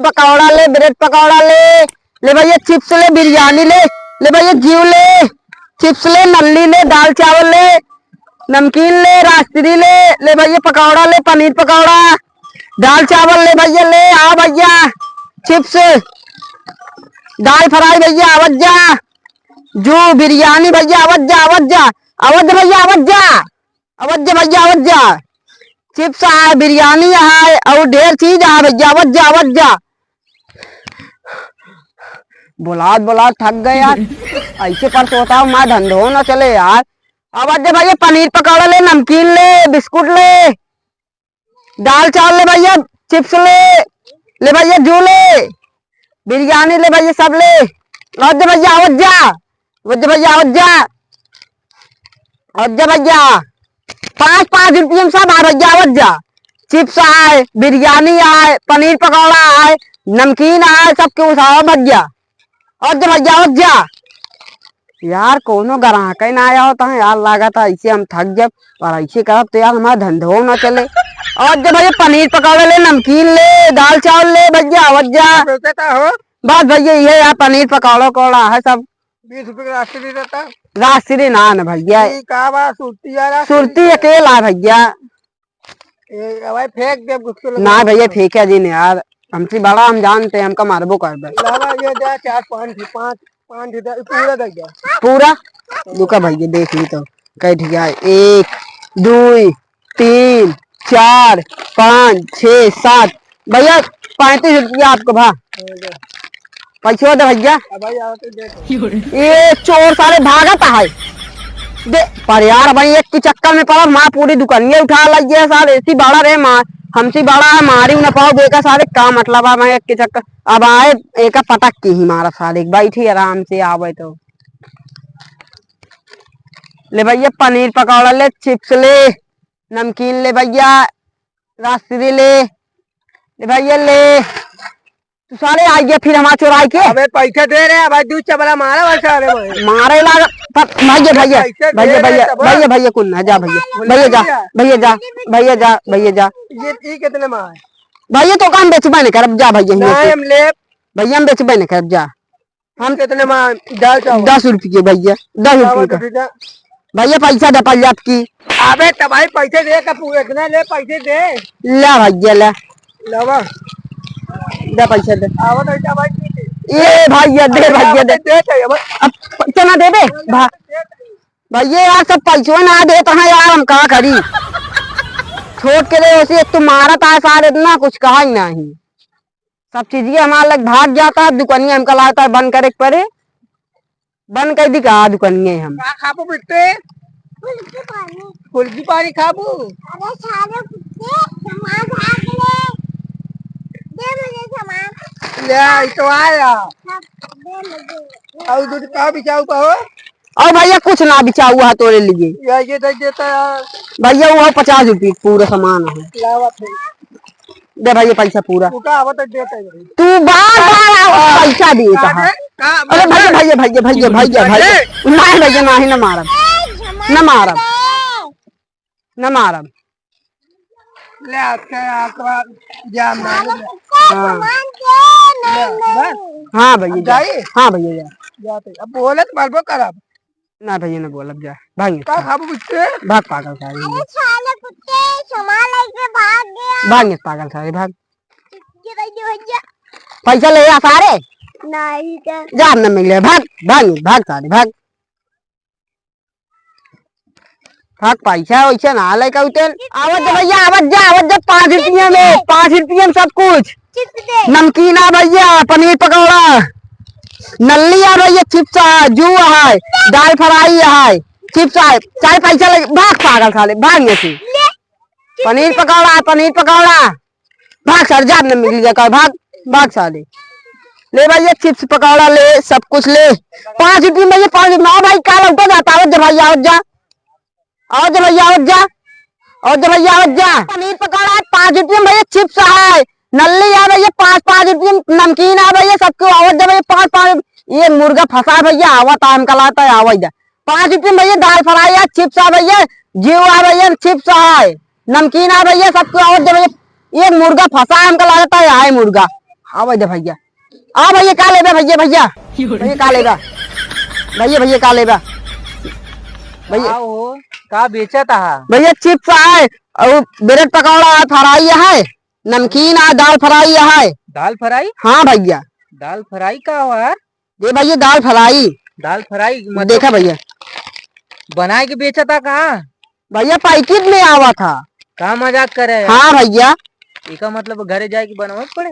पकौड़ा ले, ब्रेड पकौड़ा ले भैया चिप्स ले, बिरयानी ले भैया जीव ले, चिप्स ले, नल्ली ले, दाल चावल ले, नमकीन ले, राजश्री ले भैया पकौड़ा ले, पनीर पकौड़ा, दाल चावल ले भैया ले, आ भैया चिप्स, दाल फ्राई भैया आवत जा, जो बिरयानी भैया आवत जा भैया आवत जा, चिप्स है, बिरयानी है और ढेर चीज है भैया, आवत जा। बुलात थक गए यार, ऐसे पर सोता हूँ मैं धंधो न चले यार। आवत जा भैया पनीर पकौड़ा ले, नमकीन ले, बिस्कुट ले, दाल चावल ले भैया, चिप्स ले भैया, जू ले, बिरयानी ले भैया, सब ले। आवत जा भैया 5-5 रुपये में सब आ भैया, आवत जा। चिप्स आए, बिरयानी आए, पनीर पकौड़ा आए, नमकीन आए, सबके उठाओ भैया, आवत जा। यार कोनो ग्राहक ही ना आया होता है यार, लगा था ऐसे हम थक जब और ऐसे करब तो यार हमारा धंधो ना चले। और जब भैया पनीर पकौड़ा ले, नमकीन ले, दाल चावल ले भैया, आवत जा। बस भैया ये यार पनीर पकौड़ा कौड़ा है सब। 20 रुपए का राशि रहता, राशि ना भैया, सुरती अकेला है भैया, भाई फेंक दे ना भैया फेंका जी ने यार, हमसे बड़ा हम जानते हैं, हमका मारबो कर दे। ये दे 4-5 पूरा दे गया पूरा दुका भैया देख ली तो कह दिया 1 2 3 4 5 6 7 भैया 35 रुपया आपको भा पैसा दे भैया। ये चोर सारे भागत है दे पर यार भाई, एक के चक्कर में पड़ा माँ पूरी दुकानिया उठा लगी सारे, ऐसी बड़ा रे माँ हमसे बड़ा है, मारी न पाओ बेका सारे का मतलब है। मैं एक के चक्कर अब आए एक पटक की ही मारा सारे, बैठी आराम से आवे तो ले भैया पनीर पकौड़ा ले, चिप्स ले, नमकीन ले भैया, राजश्री ले भैया ले, तो सारे आइए फिर हमारा चुराई के। अबे पैसे दे रहे हैं भाई, दूध चबला मारा भाई, मारे लाग भैया कुल ना जा भैया ये कितने में है भैया, तो काम बेचबे नहीं करब जा भैया, भैया हम बेचबे नहीं करब जा। हम कितने में दाल चावल 10 रुपये भैया, 10 रुपये का भैया पैसा दे पल आपकी। अबे तब भाई पैसे दे का पूरे इतना ले, पैसे दे ला भैया ला लवा दे पैसा दे। आवत है भाई, ये भैया दे भैया दे, अब पैसा ना दे भैया यार, सब पैसों ना दे तो यार हम कहा करी, छोड़ के दे ऐसे तो मारत है सारे, इतना कुछ कहा ही नहीं, सब चीजें हमारे लग भाग जाता है, दुकानिया हमका लाता है बंद करे परे, बंद कर दी कहा दुकानिया हम खाबू बिट्टे फुल्की पानी खाबू। ले तो आया और दूध का बिचाऊ का हो, और भैया कुछ ना बिचा हुआ है तोरे लिए, ये दे देता यार भैया वो 50 रुपये पूरा सामान है, दे भैया पैसा पूरा, तू बार पैसा देता है। अरे भैया नहीं भैया नहीं न मारब हाँ भैया हाँ भैया जाते अब बोले तो बाल खराब ना भैया ना बोलब जा भाग भाग पागल सारी भाग पागल सारी भाग पैसा ले सारे नहीं जा न मिले, भाग सारे भाग पैसा वैसा ना ले का उतर। आवत भैया आवत जा 5 रुपये में 5 रुपये में सब कुछ, नमकीन आ भैया, पनीर पकौड़ा, नल्ली आ भैया, चिप्स है, जू है, दाल फ्राई है, चिप्स है, चाहे पैसा लगे भाग पागल साले भाग में से, पनीर पकौड़ा भाग सर जा न मिल जाएगा, भाग साले ले भैया, चिप्स पकौड़ा ले, सब कुछ ले, 5 रुपये में 5 रुपये भाई काल उठा जाता है भैया, आवत जा पनीर पकौड़ा 5 रुपये भैया, चिप्स है, नल्ली आ भैया 5-5 रुपये, नमकीन आ भैया, सबको आवत जा भैया 5-5, ये मुर्गा फंसा भैया आवत आम कलाता है, आवत जा 5 रुपये भैया, दाल फ्राई है, चिप्स आ भैया, जीव आ भैया, चिप्स है, नमकीन आ भैया, सबको आवत जा भैया, ये मुर्गा फंसा आम कलाता है, मुर्गा हाँ भैया आ भैया का लेबा भैया भैया भैया का लेबा भैया भैया का लेबा भैया हो का बेचा था? भैया चिप्स है और ब्रेड पकौड़ा है फ्राई है नमकीन है दाल फ्राई है। दाल फ्राई? हाँ भैया दाल फ्राई का हुआ यार? ये भैया दाल फ्राई दाल फ्राई देखा भैया बना के बेचा था कहाँ? भैया पैकेट में आवा था। कहाँ मजाक करे यार? हाँ भैया इसका मतलब घरे जाए के बनवा पड़े?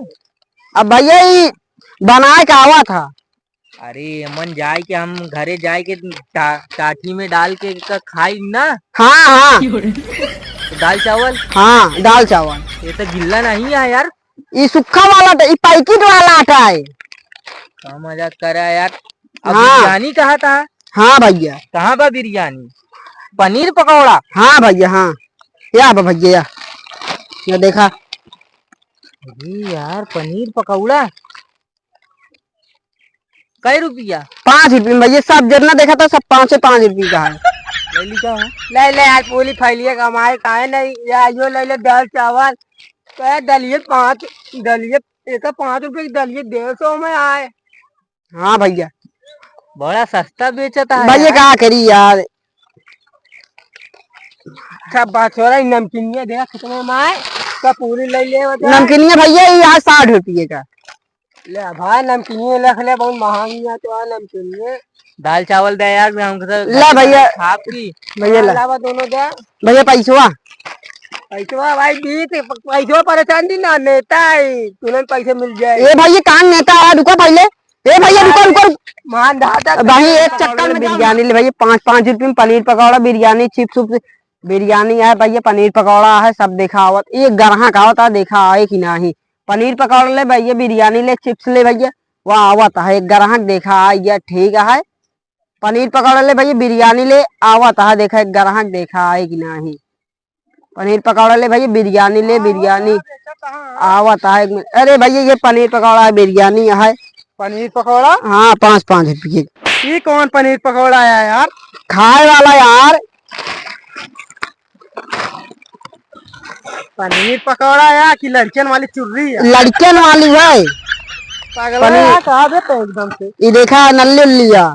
अब भैया ये बनाए का आवा था। अरे मन जाए के हम घरे जाए के टाटी में डाल के खाई ना। हाँ हाँ तो दाल चावल? हाँ दाल चावल। ये तो गिल्ला नहीं है यार, ये सूखा वाला ये पैकेट वाला आटा है। कहाँ मजाक करे यार। अब हाँ बिरयानी कहा था? हाँ भैया कहाँ बा बिरयानी? पनीर पकौड़ा? हाँ भैया हाँ या भैया या देखा। अरे यार पनीर पकौड़ा कई रुपया? 5 रुपये में भैया सब जितना देखा था सब 5 रुपये का है। ले ली का है? ले ले यार पूरी फैलिए कमाए काहे नहीं यार, यो ले ले दाल चावल कह दलिए 5 दलिए एक 5 रुपए की दलिए 150 में आए। हाँ भैया बड़ा सस्ता बेचता है भैया यार। क्या करी यार। सब बात छोड़ा नमकीनिया देखा कितने में आए सब पूरी ले ले नमकीनिया भैया ये यहाँ 60 रुपये का। ले भाई नमकीनिया रख ले बहुत महंगी है तो नमकीनिया। दाल चावल दे यार हमको ला भैया आपकी भैया ला अलावा दोनों दे भैया पैसवा पैसा भाई दी पैसा परेशान दी ना नेता है तुरंत पैसे मिल जाए। ए भैया कान नेता है रुको पहले। ए भैया रुको रुको मान दादा भाई एक चक्कर में बिरयानी ले भैया 5 रुपये में पनीर पकौड़ा बिरयानी चिप्स उप्स बिरयानी है भैया पनीर पकौड़ा है सब देखा आवत ये ग्राहक आवत है देखा आए कि नहीं। पनीर पकौड़ा ले भैया बिरयानी ले चिप्स ले भैया वह आवत है एक ग्राहक देखा आइए ठीक है। पनीर पकौड़ा ले भैया बिरयानी ले आवत है देखा एक ग्राहक देखा आए कि नहीं। पनीर पकौड़ा ले भैया बिरयानी ले बिरयानी आवत है अरे भैया ये पनीर पकौड़ा है बिरयानी है। पनीर पकौड़ा? हाँ 5 रुपये। ये कौन पनीर पकौड़ा है यार? खाए वाला यार पनीर पकौड़ा या कि लड़कियन वाली चुर्री है? लड़कियन वाली है पनीर कहा देते एकदम से ये देखा नल्ली लिया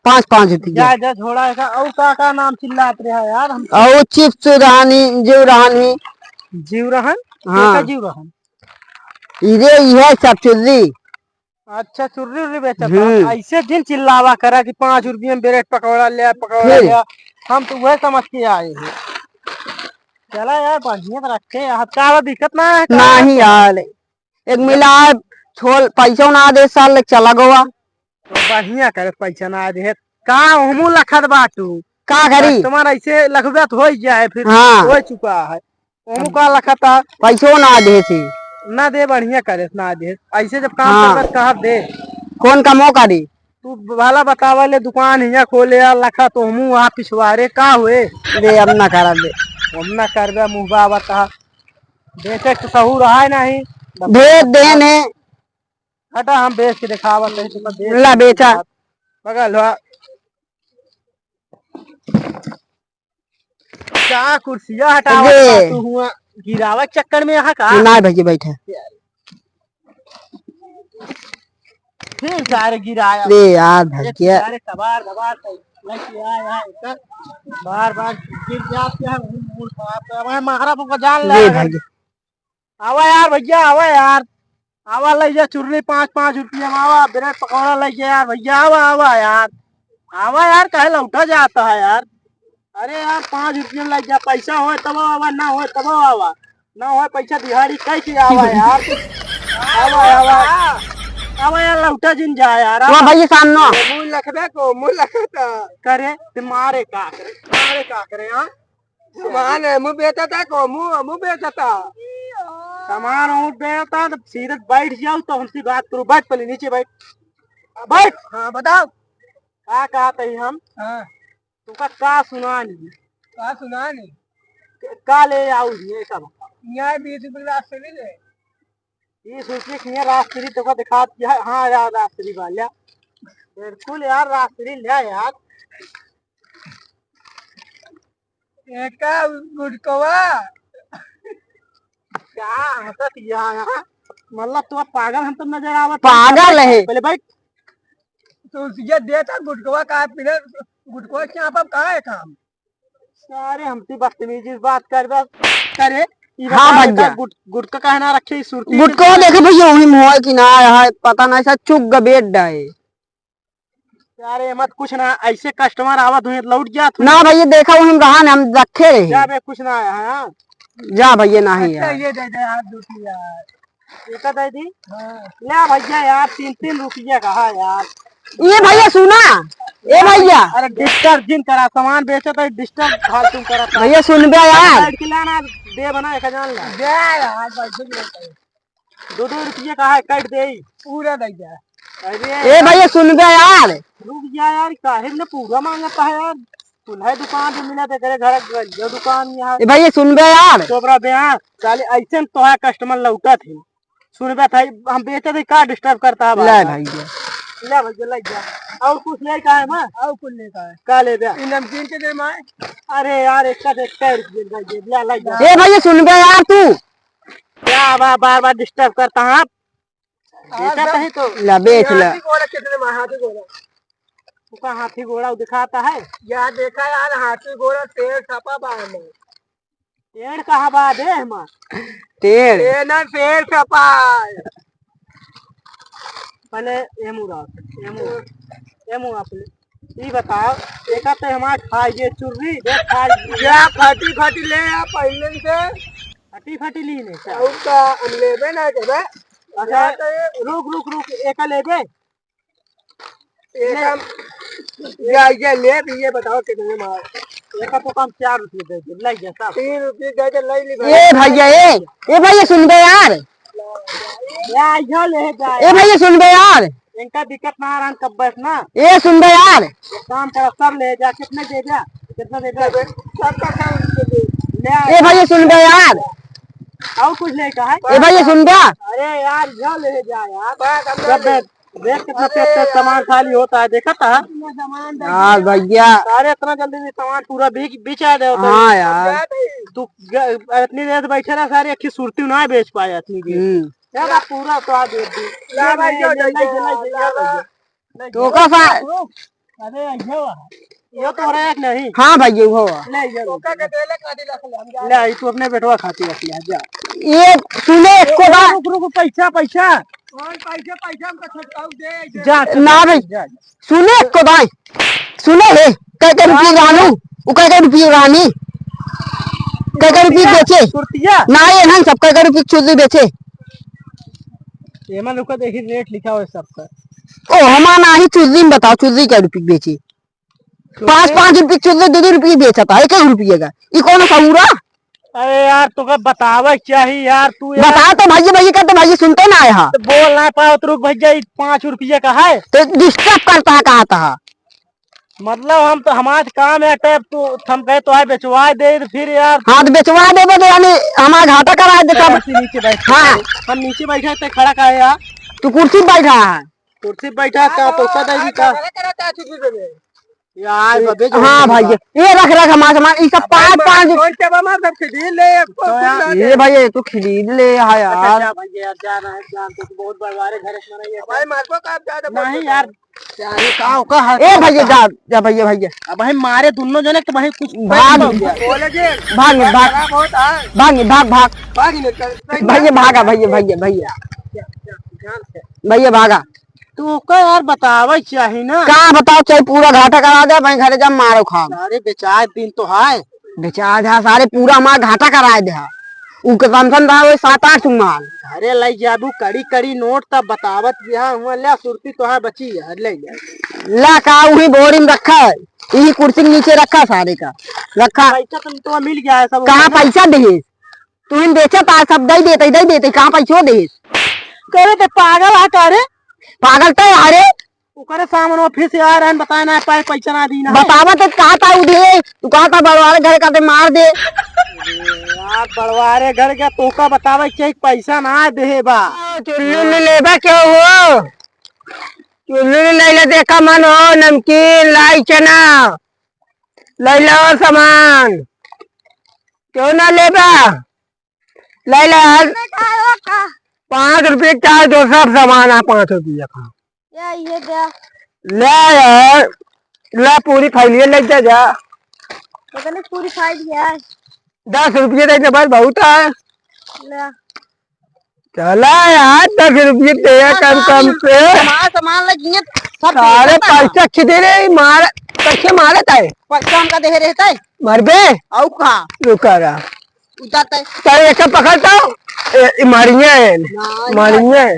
5 रुपये। जा जा छोड़ा ऐसा और का नाम चिल्लाते रहे यार हम। और चिप्स रानी जीव रानी जीवरहन? हाँ जीवरहन ये सब चुर्री। अच्छा चुर्री उर्री बेचा था ऐसे दिन चिल्लावा करा कि 5 रुपये में ब्रेड पकौड़ा लिया हम तो वह समझ के आए हैं। चला यार बढ़िया तो रखे क्या दिक्कत ना है नहीं यार एक मिला छोड़ पैसा ना दे साल चला गोवा तो बढ़िया करे पैसा ना दे कहा हमू लखत बाटू का करी तुम्हारा ऐसे लखबे तो हो जाए फिर हाँ हो चुका है हमू का लखता पैसो ना दे थी ना दे बढ़िया करे ना दे ऐसे जब काम हाँ। करत कहा दे कौन का मौका दी तू वाला बतावा ले दुकान हिया खोले यार लखा तो हमू वहाँ पिछवारे का हुए दे अब ना करा दे हम ना कर दे मुँह बता बेचे तो सहू रहा नहीं भेज देने हटा हम बेच के दिखावा ला बेचा बगल क्या कुर्सियाँ हटावा तू हुआ गिरावत चक्कर में यहाँ का ना भैया बैठे फिर सारे गिराया रे यार भैया सारे कबार कबार बार बार गिर जाते हैं महारा को जान ले आवा यार भैया आवा यार आवा ले जा चुर्री 5 रुपये में आवा ब्रेड पकौड़ा ले जा यार भैया आवा यार कहे लौटा जाता है यार। अरे यार 5 रुपये लग जा पैसा हो तब आवा ना हो तब आवा ना हो पैसा दिहाड़ी कैसे आवा यार आवा यार लौटा जिन जा यार भैया सामने मुँह लखबे को मुँह लखता करे मारे का करे हाँ सामान मुँह बेचा था को मुँह बेचा था सामान ऊँट बेचता तो सीधे बैठ जाओ तो हमसे बात करो बैठ पहले नीचे बैठ हाँ बताओ क्या कहते हैं हम हाँ तुमका का सुना नहीं का ले आओ ये सब यहाँ 20 रुपये रास्ते ले 20 रुपये की रास्ते तो दिखा दिया हाँ यार रास्ते वाला बिल्कुल यार रास्ते ले यार गुटकवा क्या हंसत यहाँ मतलब तू पागल हम तो नजर आवत पागल है। पहले बैठ। तो ये देता गुटकवा का पीने गुटकवा क्या आप कहा है काम सारे हमसे बदतमीजी बात कर बस करे। हाँ भैया गुटका कहना रखे सुरती गुटका देखे भैया वही मुँह की ना है पता नहीं सा चुप गबेट है। यारे मत कुछ ना ऐसे कस्टमर आवत हुए लौट गया ना भैया देखा वही रहा हम रखे रहे जा बे कुछ ना आया है जा भैया नहीं यार। ये दे दे यार दूसरी यार एक दे दी ले भैया यार 3-3 रुपया कहा यार। ये भैया सुना ए भैया अरे डिस्टर्ब जिन करा सामान बेचा तो डिस्टर्ब फालतू करा भैया सुन बे यार साइड के लाना दे बना एक जान ला दे यार 2-2 रुपये का है काट दे पूरा दे जा। अरे ए भैया सुन बे यार रुक जा यार काहे ने पूरा मांगता है यार तुल्हे दुकान पे मिला तेरे घर जो दुकान यहाँ ए भैया सुन बे यार चोपड़ा बयान साले ऐसे तो है कस्टमर लौटा थे सुन बे था हम बेचे थे का डिस्टर्ब करता है ले भैया ले भैया ले जा और कुछ ले का है मां और कुछ ले का है का ले बे नमकीन के दे मां अरे यार एक का रुपया ले जा। ए भैया सुन बे यार तू क्या बार बार डिस्टर्ब करता है आप बेचता है तो ले बेच ले कितने में हाथी घोड़ा उसका हाथी घोड़ा दिखाता है यार देखा यार हाथी घोड़ा पेड़ छपा बाहर में पेड़ कहाँ बाद है हम तेड़ ना पेड़ छपा पहले एमू अपने ये बताओ एक तो हमारा खाइए चुर्री क्या फाटी फाटी ले पहले से फटी फटी ली नहीं उसका हम लेबे ना के अच्छा रुक एक लेबे ये ले ये बताओ कितने में एक तो कम 4 रुपये दे दे ले जा साहब 3 रुपये दे दे ले ली ए भैया सुन बे यार या ले जा ए भैया सुन बे यार इनका दिक्कत ना आराम कब बस ना ए सुन बे यार काम कर सब ले जा कितने दे जा कितना दे जा सबका काम ले ए भैया सुन बे यार और कुछ ले का है ए भैया सुन बे अरे यार जा ले जा यार देख कितना तेज सामान खाली होता है देखा था यार भैया सारे इतना जल्दी से सामान पूरा बीच आ जाए हाँ यार तू इतनी देर बैठे रहा सारी अच्छी सुरती ना बेच पाया इतनी देर यार पूरा तो आ दे तो का अरे ये तो रहा नहीं हाँ भैया वो ले तू अपने बेटवा खाती रख लिया जा ये सुने इसको रुक पैसा पैसा जा ना भाई सुने इसको भाई सुने है कई रुपये रानू वो कई रुपये रानी कई रुपये बेचे ना ये ना सब कई रुपये चुल्ली बेचे ये लोग देखिए रेट लिखा हुआ सबका ओ हमारा ही चुल्ली में बताओ चुल्ली क्या रुपये बेची 5-5 रुपये चुल्ली 2 रुपये बेचा था 1 रुपये का ये कौन सा हुआ। अरे यार तुझे बतावा चाहिए यार तू यार बता तो भैया कहते भैया सुनते ना यहाँ तो बोल ना पाओ तो रुक भैया 5 रुपये का है तो डिस्टर्ब करता है कहा था मतलब हम तो हमारा काम है टैप तो हम कहे तो है बेचवा दे फिर यार हाँ तो बेचवा दे तो यानी हमारा घाटा करा दे नीचे बैठ हाँ हम नीचे बैठे थे खड़ा का यार तू कुर्सी बैठा है कुर्सी बैठा का तो का यार हाँ भैया ये रख हमारा सामान ये सब 5-5 ये भैया तू खरीद ले हाँ यार भैया यार जा रहा है जान तो बहुत बड़वारे घर भाई मार को कब जा नहीं यार ए भैया जा भैया अब भाई मारे दोनों जने तो भाई कुछ भाग भैया भागा भैया भागा तू को यार बतावा चाहिए ना कहाँ बताओ चाहे पूरा घाटा करा दे भाई घर जब मारो खा अरे बेचार दिन तो है बेचार था सारे पूरा हमारा घाटा करा दे उनके कमसन था वो 7-8 माल अरे लाई जाबू कड़ी नोट तब बतावत हुआ ले सुरती तो है बची है ले ला का वही बोरी में रखा है यही कुर्सी के नीचे रखा सारे का रखा पैसा तुम तो मिल गया है सब कहाँ पैसा दे तू इन बेचा था सब दे देते कहाँ पैसा दे करे पागल है करे पागल तो अरे करे सामान ऑफिस आ रहा है बताया ना पैसा ना दी ना बतावा तो कहा था उधे तू कहा था बड़वारे घर का मार दे यार बड़वारे घर का तो का बतावा चाहिए पैसा ना दे बा चुल्लू लेबा क्यों हो चुल्लू ले ले देखा मन हो नमकीन लाई चना ले लो सामान क्यों ना लेबा ले लो 5 रुपये क्या है, जो सब सामान है 5 रुपये का। या ये दे ले यार, ले पूरी थैली ले जा। पता नहीं पूरी खाई दिया है। 10 रुपये देने बस बहुत है। ले चला यार 10 रुपये दे कम से। सामान लगी है सब सारे पैसा खिदे रे मार कैसे मारे ताए पैसा हमका दे रहता है मर बे औ कहा रुका रहा उतारता है तारे एक पकड़ता हूँ मारिया है।